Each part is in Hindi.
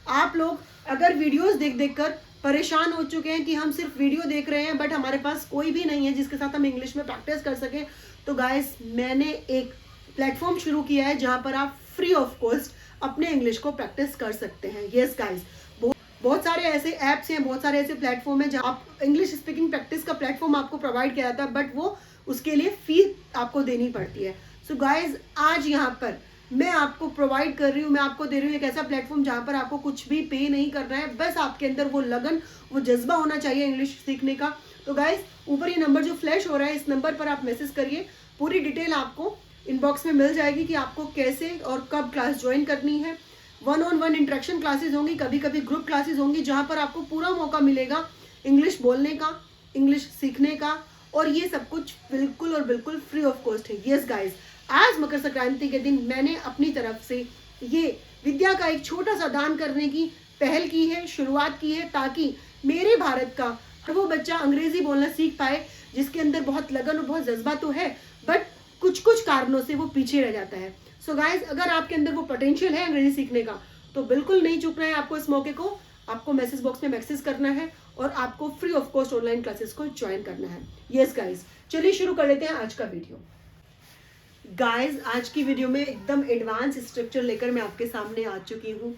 आप लोग अगर वीडियोस देख देख कर परेशान हो चुके हैं कि हम सिर्फ वीडियो देख रहे हैं बट हमारे पास कोई भी नहीं है जिसके साथ हम इंग्लिश में प्रैक्टिस कर सकें, तो गाइस मैंने एक प्लेटफॉर्म शुरू किया है जहां पर आप फ्री ऑफ कॉस्ट अपने इंग्लिश को प्रैक्टिस कर सकते हैं। यस गाइस, बहुत सारे ऐसे ऐप्स हैं, बहुत सारे ऐसे प्लेटफॉर्म हैं जहां आप इंग्लिश स्पीकिंग प्रैक्टिस का प्लेटफॉर्म आपको प्रोवाइड किया जाता है, बट वो उसके लिए फी आपको देनी पड़ती है। सो गाइज आज यहाँ पर मैं आपको प्रोवाइड कर रही हूँ, मैं आपको दे रही हूँ एक ऐसा प्लेटफॉर्म जहाँ पर आपको कुछ भी पे नहीं करना है, बस आपके अंदर वो लगन, वो जज्बा होना चाहिए इंग्लिश सीखने का। तो गाइज ऊपर ये नंबर जो फ्लैश हो रहा है, इस नंबर पर आप मैसेज करिए, पूरी डिटेल आपको इनबॉक्स में मिल जाएगी कि आपको कैसे और कब क्लास ज्वाइन करनी है। 1-on-1 इंटरेक्शन क्लासेस होंगी, कभी कभी ग्रुप क्लासेस होंगी, जहाँ पर आपको पूरा मौका मिलेगा इंग्लिश बोलने का, इंग्लिश सीखने का, और ये सब कुछ बिल्कुल और बिल्कुल फ्री ऑफ कॉस्ट है। यस गाइज, आज मकर संक्रांति के दिन मैंने अपनी तरफ से ये विद्या का एक छोटा सा दान करने की पहल की है, शुरुआत की है, ताकि मेरे भारत का वो बच्चा अंग्रेजी बोलना सीख पाए जिसके अंदर बहुत लगन और बहुत जज्बा तो है, बट कुछ कुछ कारणों से वो पीछे रह जाता है। सो गाइज, अगर आपके अंदर वो पोटेंशियल है अंग्रेजी सीखने का, तो बिल्कुल नहीं चूकना है आपको इस मौके को। आपको मैसेज बॉक्स में मैसेज करना है और आपको free of cost online classes को ज्वाइन करना है। यस गाइज, चलिए शुरू कर लेते हैं आज का वीडियो। गाइज, आज की वीडियो में एकदम एडवांस स्ट्रक्चर लेकर मैं आपके सामने आ चुकी हूँ।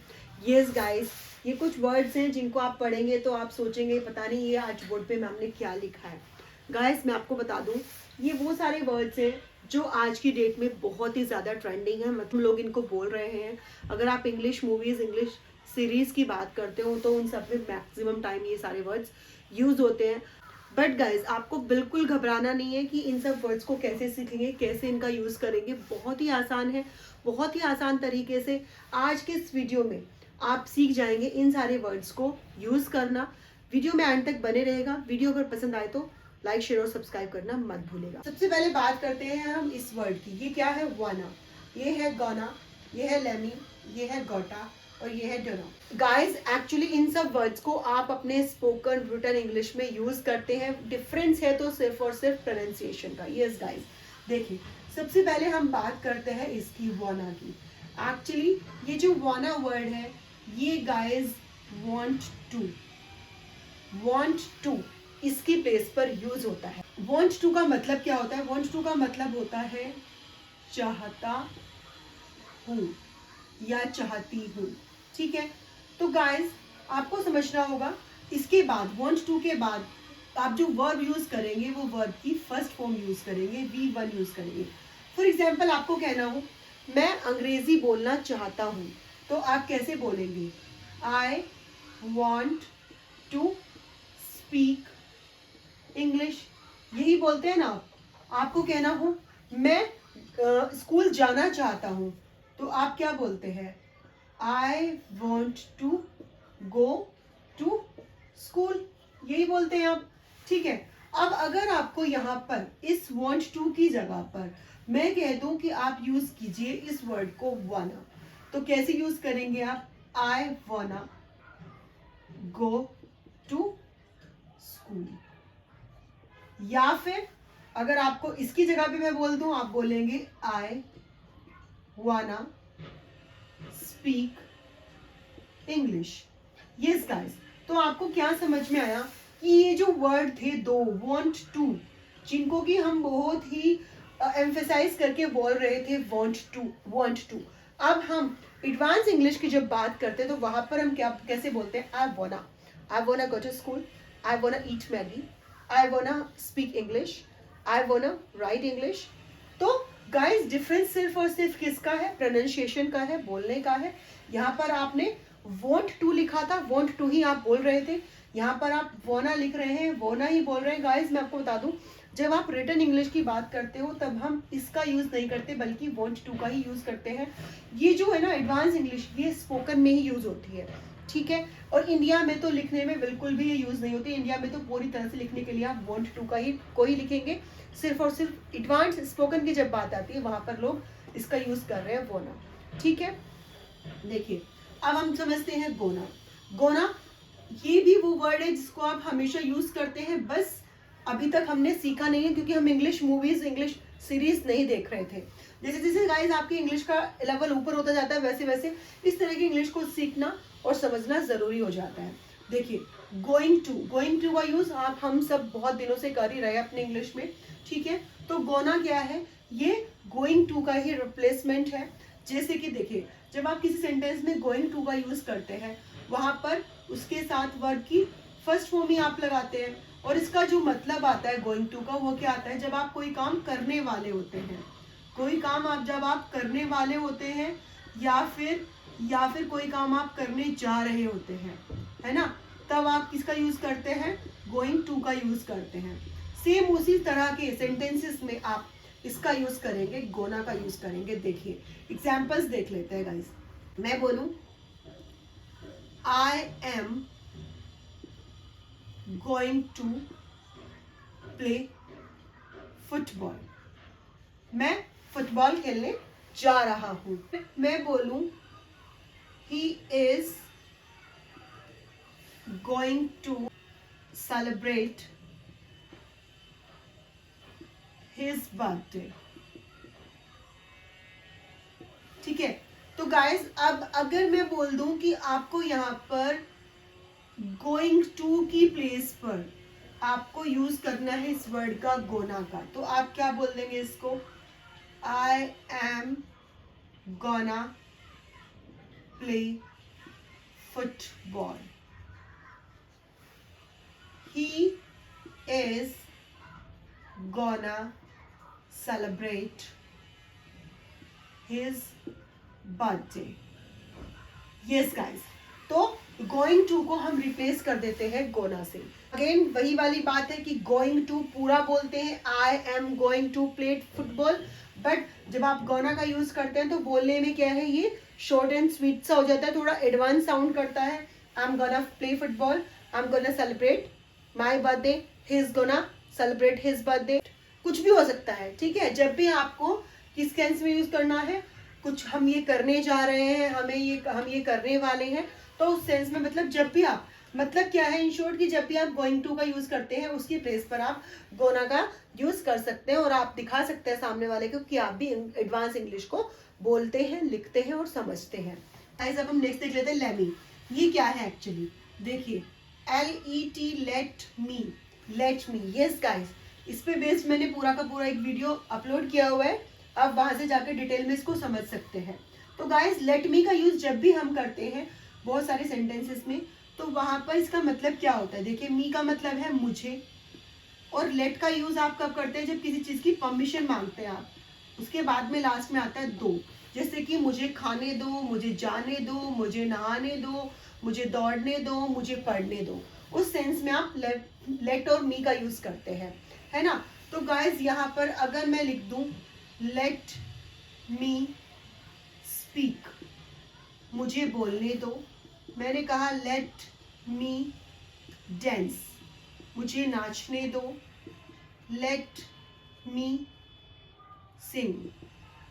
यस गाइज, ये कुछ वर्ड्स हैं जिनको आप पढ़ेंगे तो आप सोचेंगे पता नहीं ये आज बोर्ड पे मैम ने क्या लिखा है। गाइज, मैं आपको बता दूं, ये वो सारे वर्ड्स हैं जो आज की डेट में बहुत ही ज़्यादा ट्रेंडिंग है, मतलब लोग इनको बोल रहे हैं। अगर आप इंग्लिश मूवीज़, इंग्लिश सीरीज़ की बात करते हो तो उन सब में मैक्सिमम टाइम ये सारे वर्ड्स यूज़ होते हैं। बट गाइज, आपको बिल्कुल घबराना नहीं है कि इन सब वर्ड्स को कैसे सीखेंगे, कैसे इनका यूज़ करेंगे। बहुत ही आसान है, बहुत ही आसान तरीके से आज के इस वीडियो में आप सीख जाएंगे इन सारे वर्ड्स को यूज़ करना। वीडियो में एंड तक बने रहेगा। वीडियो अगर पसंद आए तो लाइक, शेयर और सब्सक्राइब करना मत भूलेगा। सबसे पहले बात करते हैं हम इस वर्ड की। ये क्या है? वाना, ये है गोना, ये है लेमी, ये है गोटा और ये है डोना। गाइज, एक्चुअली इन सब वर्ड्स को आप अपने स्पोकन रिटन इंग्लिश में यूज करते हैं। डिफरेंस है तो सिर्फ और सिर्फ प्रोनाउंसिएशन का। यस गाइज, देखिए सबसे पहले हम बात करते हैं इसकी वाना की। एक्चुअली ये जो वाना वर्ड है, ये गाइज want to इसकी प्लेस पर यूज होता है। want to का मतलब क्या होता है? want to का मतलब होता है चाहता हूँ या चाहती हूँ। ठीक है, तो गाइज आपको समझना होगा, इसके बाद want to के बाद आप जो वर्ब यूज करेंगे वो वर्ब की फर्स्ट फॉर्म यूज करेंगे, V1 यूज करेंगे। फॉर एग्जाम्पल आपको कहना हो मैं अंग्रेजी बोलना चाहता हूँ, तो आप कैसे बोलेंगे? I want to speak English, यही बोलते हैं ना आप। आपको कहना हो मैं स्कूल जाना चाहता हूँ, तो आप क्या बोलते हैं? I want to go to school, यही बोलते हैं आप। ठीक है, अब अगर आपको यहाँ पर इस वॉन्ट टू की जगह पर मैं कह दूं कि आप यूज कीजिए इस वर्ड को वाना, तो कैसे यूज करेंगे आप? आई वाना गो टू स्कूल। या फिर अगर आपको इसकी जगह पे मैं बोल दूं, आप बोलेंगे आई वाना स्पीक इंग्लिश। यस गाइस, तो आपको क्या समझ में आया कि ये जो वर्ड थे दो, वांट टू, जिनको कि हम बहुत ही एम्फेसाइज करके बोल रहे थे, वांट टू, अब हम एडवांस इंग्लिश की जब बात करते हैं तो वहां पर हम क्या कैसे बोलते हैं? आई वाना गो टू स्कूल, आई वाना ईट मैगी, आई वाना स्पीक इंग्लिश, आई वाना राइट इंग्लिश। तो गाइस, डिफरेंस सिर्फ और सिर्फ किसका है? प्रोनाउंसिएशन का है, बोलने का है। यहाँ पर आपने वांट टू लिखा था, वांट टू ही आप बोल रहे थे। यहाँ पर आप वाना लिख रहे हैं, वाना ही बोल रहे हैं। गाइस, मैं आपको बता दूं, जब आप रिटन इंग्लिश की बात करते हो तब हम इसका यूज नहीं करते, बल्कि वांट टू का ही यूज करते हैं। ये जो है ना एडवांस इंग्लिश, ये स्पोकन में ही यूज होती है। ठीक है, और इंडिया में तो लिखने में बिल्कुल भी ये यूज नहीं होती। इंडिया में तो पूरी तरह से लिखने के लिए आप वांट टू का ही कोई लिखेंगे। सिर्फ और सिर्फ एडवांस स्पोकन की जब बात आती है वहां पर लोग इसका यूज कर रहे हैं, वाना। ठीक है, देखिए अब हम समझते हैं गोना। गोना ये भी वो वर्ड है जिसको आप हमेशा यूज करते हैं, बस अभी तक हमने सीखा नहीं है क्योंकि हम इंग्लिश मूवीज, इंग्लिश सीरीज नहीं देख रहे थे। जैसे जैसे गाइज आपकी इंग्लिश का लेवल ऊपर होता जाता है वैसे वैसे इस तरह की इंग्लिश को सीखना और समझना ज़रूरी हो जाता है। देखिए गोइंग टू का यूज़ आप हम सब बहुत दिनों से कर ही रहे हैं अपने इंग्लिश में, ठीक है। तो गोना क्या है, ये गोइंग टू का ही रिप्लेसमेंट है। जैसे कि देखिए जब आप किसी सेंटेंस में गोइंग टू का यूज़ करते हैं वहाँ पर उसके साथ वर्ब की फर्स्ट फॉर्म ही आप लगाते हैं, और इसका जो मतलब आता है गोइंग टू का वो क्या आता है, जब आप कोई काम करने वाले होते हैं, कोई काम आप जब आप करने वाले होते हैं या फिर कोई काम आप करने जा रहे होते हैं, है ना, तब आप किसका यूज़ करते हैं, गोइंग टू का यूज़ करते हैं। सेम उसी तरह के सेंटेंसेस में आप इसका यूज़ करेंगे, गोना का यूज़ करेंगे। देखिए एग्जाम्पल्स देख लेते हैं गाइस। मैं बोलूं I am going to play football, मैं फुटबॉल खेलने जा रहा हूं। मैं बोलूं he is going to celebrate his birthday, ठीक है। तो गाइस अब अगर मैं बोल दूं कि आपको यहाँ पर गोइंग टू की प्लेस पर आपको यूज करना है इस वर्ड का गोना का, तो आप क्या बोल देंगे इसको, I am gonna play football, he is gonna celebrate his birthday. Yes guys, तो गोइंग टू को हम रिप्लेस कर देते हैं गोना से। अगेन वही वाली बात है कि गोइंग टू पूरा बोलते हैं, I am going to play football, but जब आप गोना का यूज करते हैं तो बोलने में क्या है, ये शॉर्ट एंड स्वीट सा हो जाता है, थोड़ा एडवांस साउंड करता है। I am gonna play football, I am gonna celebrate my birthday, he is gonna celebrate his birthday, कुछ भी हो सकता है, ठीक है। जब भी आपको किस टेंस में यूज करना है, कुछ हम ये करने जा रहे हैं, हम ये करने वाले हैं, तो उस सेंस में मतलब जब भी आप, मतलब क्या है इन शॉर्ट कि जब भी आप गोइंग टू का यूज करते हैं उसकी प्लेस पर आप गोना का यूज कर सकते हैं, और आप दिखा सकते हैं सामने वाले को कि आप भी एडवांस इंग्लिश को बोलते हैं, लिखते हैं और समझते हैं। गाइस अब हम नेक्स्ट देख लेते हैं लेमी। ये क्या है एक्चुअली, देखिए LET let me. Yes guys, इस पे बेस्ड मैंने पूरा का पूरा एक वीडियो अपलोड किया हुआ है, आप वहां से जाकर डिटेल में इसको समझ सकते हैं। तो गाइस लेट मी का यूज जब भी हम करते हैं बहुत सारे सेंटेंसेस में, तो वहां पर इसका मतलब क्या होता है, देखिए मी का मतलब है मुझे, और लेट का यूज आप कब करते हैं, जब किसी चीज की परमिशन मांगते हैं आप, उसके बाद में लास्ट में आता है दो, जैसे कि मुझे खाने दो, मुझे जाने दो, मुझे नहाने दो, मुझे दौड़ने दो, मुझे पढ़ने दो, उस सेंस में आप लेट और मी का यूज करते हैं, है ना। तो गाइस यहाँ पर अगर मैं लिख दूं लेट मी स्पीक, मुझे बोलने दो, मैंने कहा लेट मी डांस, मुझे नाचने दो, लेट मी सिंग,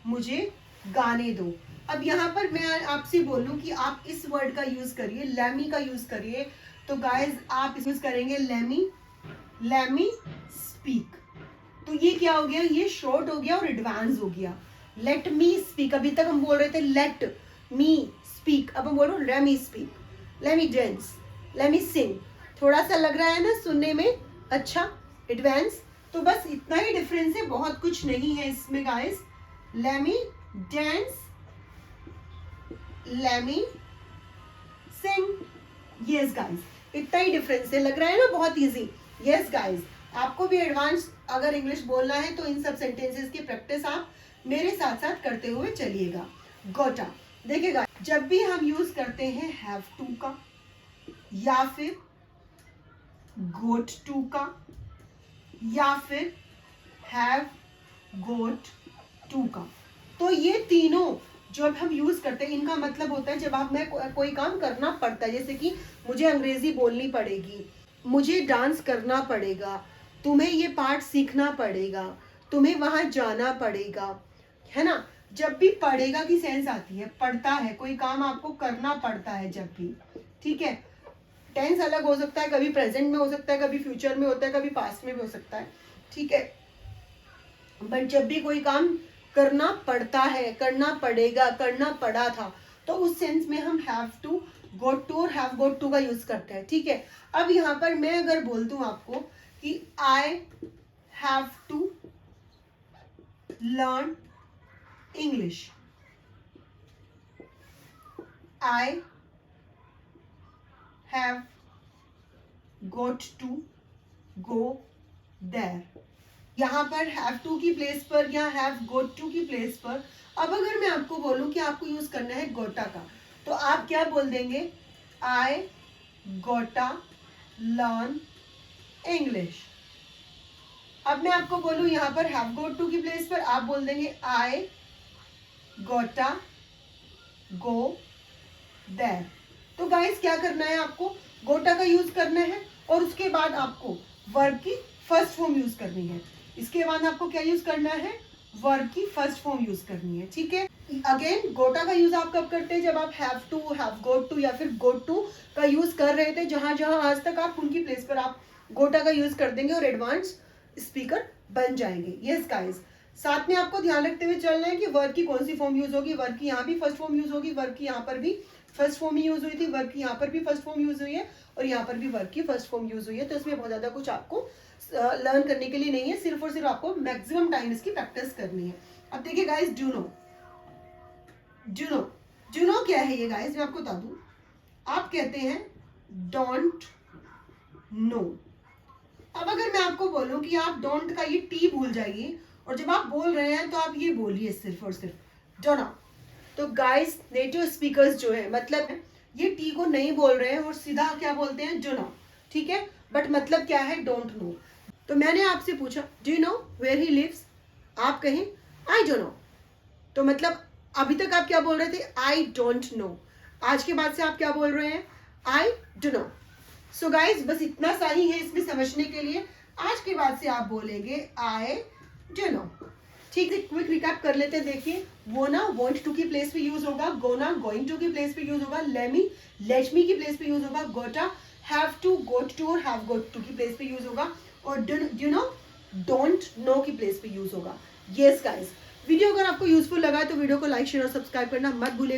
मुझे गाने दो। अब यहाँ पर मैं आपसे बोलूं कि आप इस वर्ड का यूज करिए, लेमी का यूज करिए, तो गाइस आप यूज करेंगे लेमी स्पीक। तो ये क्या हो गया, ये शॉर्ट हो गया और एडवांस हो गया। लेट मी स्पीक, अभी तक हम बोल रहे थे लेट मी स्पीक, अब हम बोल रहे let me speak, let me dance, let me sing. थोड़ा सा लग रहा है ना सुनने में अच्छा, एडवांस। तो बस इतना ही डिफरेंस है, बहुत कुछ नहीं है इसमें guys. Let me dance, let me sing, yes guys, इतना ही डिफरेंस है। लग रहा है ना बहुत इजी। यस गाइस, आपको भी एडवांस अगर इंग्लिश बोलना है तो इन सब सेंटेंसेस की प्रैक्टिस आप मेरे साथ साथ करते हुए चलिएगा। गोटा, देखिएगा जब भी हम यूज करते हैं हैव टू का या फिर गोट टू का या फिर हैव गोट टू का, तो ये तीनों जब हम यूज करते हैं इनका मतलब होता है जब आप में कोई काम करना पड़ता है, जैसे कि मुझे अंग्रेजी बोलनी पड़ेगी, मुझे डांस करना पड़ेगा, तुम्हें ये पार्ट सीखना पड़ेगा, तुम्हें वहां जाना पड़ेगा, है ना। जब भी पड़ेगा की सेंस आती है, पड़ता है, कोई काम आपको करना पड़ता है जब भी, ठीक है। टेंस अलग हो सकता है, कभी प्रेजेंट में हो सकता है, कभी फ्यूचर में होता है, कभी पास्ट में भी हो सकता है, ठीक है। बट जब भी कोई काम करना पड़ता है, करना पड़ेगा, करना पड़ा था, तो उस सेंस में हम हैव टू, गोट टू और हैव गोट टू का यूज करते हैं, ठीक है। अब यहाँ पर मैं अगर बोल दूं आपको कि I have to learn English, I have got to go there. यहाँ पर हैव टू की प्लेस पर या हैव गोट टू की प्लेस पर अब अगर मैं आपको बोलूं कि आपको यूज करना है गोटा का, तो आप क्या बोल देंगे, आई गोटा लर्न इंग्लिश। अब मैं आपको बोलूं यहाँ पर हैव गोट टू की प्लेस पर, आप बोल देंगे आई गोटा गो देयर। तो गाइस क्या करना है, आपको गोटा का यूज करना है और उसके बाद आपको वर्ब की फर्स्ट फॉर्म यूज करनी है। इसके बाद आपको क्या यूज करना है, वर्ब की फर्स्ट फॉर्म यूज करनी है, ठीक है। अगेन गोटा का यूज आप कब करते हैं, जब आप have to, have got to या फिर गोट टू का यूज कर रहे थे, जहां जहां आज तक आप उनकी प्लेस पर आप गोटा का यूज कर देंगे और एडवांस स्पीकर बन जाएंगे। यस गाइस, साथ में आपको ध्यान रखते हुए चलना है कि वर्ब की कौन सी फॉर्म यूज होगी। वर्ब की यहाँ भी फर्स्ट फॉर्म यूज होगी, वर्ब की यहाँ पर भी फर्स्ट फॉर्म यूज हुई थी, वर्ब की यहाँ पर भी फर्स्ट फॉर्म यूज हुई है और यहाँ पर भी वर्ब की फर्स्ट फॉर्म यूज हुई है। तो इसमें बहुत ज्यादा कुछ आपको लर्न करने के लिए नहीं है, सिर्फ और सिर्फ आपको मैक्सिमम टाइम इसकी प्रैक्टिस करनी है। अब देखिए guys, do know, do know, do know क्या है ये गाइस, मैं आपको बता दूं। आप कहते हैं डोंट नो। अब अगर मैं आपको बोलूं कि आप डोंट का ये टी भूल जाइए और जब आप बोल रहे हैं तो आप ये बोलिए सिर्फ और सिर्फ डोना। तो गाइस नेटिव स्पीकर्स जो है, मतलब ये टी को नहीं बोल रहे हैं और सीधा क्या बोलते हैं, डोना, ठीक है। बट मतलब क्या है, डोंट नो। तो मैंने आपसे पूछा do you know where he lives, आप कहें आई डोंट नो। तो मतलब अभी तक आप क्या बोल रहे थे, आई डोंट नो। आज के बाद से आप क्या बोल रहे हैं, I do know. So guys बस इतना सा ही है इसमें समझने के लिए। आज के बाद से आप बोलेंगे आई डू नो, ठीक है। क्विक रिकैप कर लेते हैं। देखिए, वो ना वांट टू की प्लेस पे यूज होगा, गोना गोइंग टू की प्लेस पे यूज होगा, लेमी लेट मी की प्लेस पे यूज होगा, गोटा हैव टू गोट टू और हैव गोट टू की प्लेस पे यूज होगा और डू नो डोंट नो की प्लेस पे यूज होगा। यस गाइस, वीडियो अगर आपको यूजफुल लगा है तो वीडियो को लाइक शेयर और सब्सक्राइब करना मत भूलिएगा।